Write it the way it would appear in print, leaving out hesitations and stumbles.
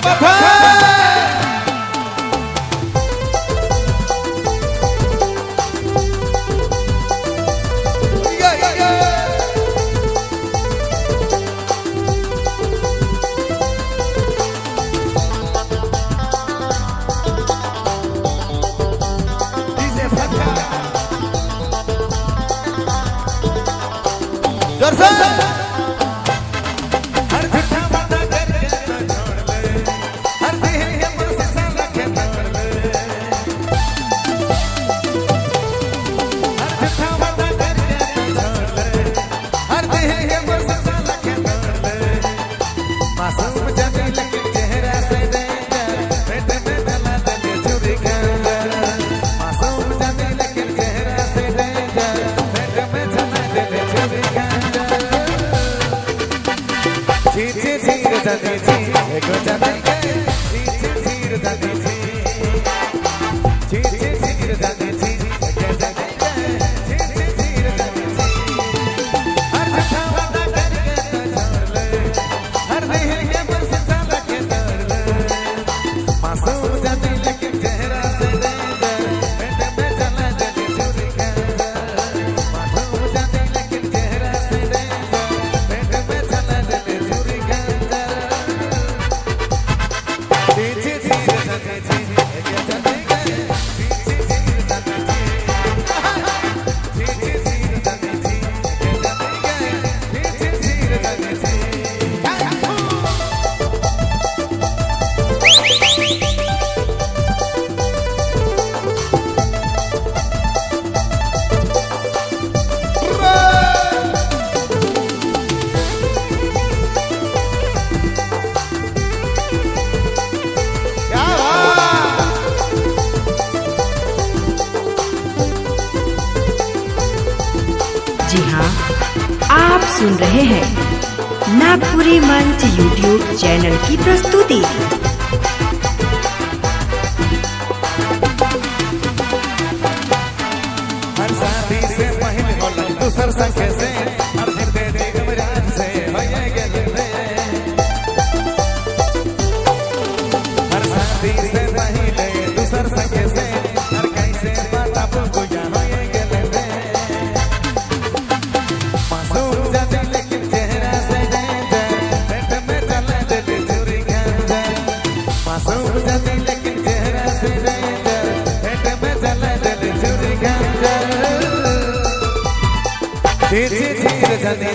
बात है। जी हाँ, आप सुन रहे हैं नागपुरी मंच यूट्यूब चैनल की प्रस्तुति। हर शादी से पहले बोला दूसर संख्या से हर दिन दे दे गमराज से होए गेले रे। हर शादी से पहले दूसर संख्या से हर कैसे बात आप को या होए गेले रे। मासूम जाते लेकिन चेहरा से दे पेट में चले दिल चुरी गंदा। मासूम जाते लेकिन चेहरा से दे पेट में चले दिल चुरी गंदा। धीरे धीरे जाने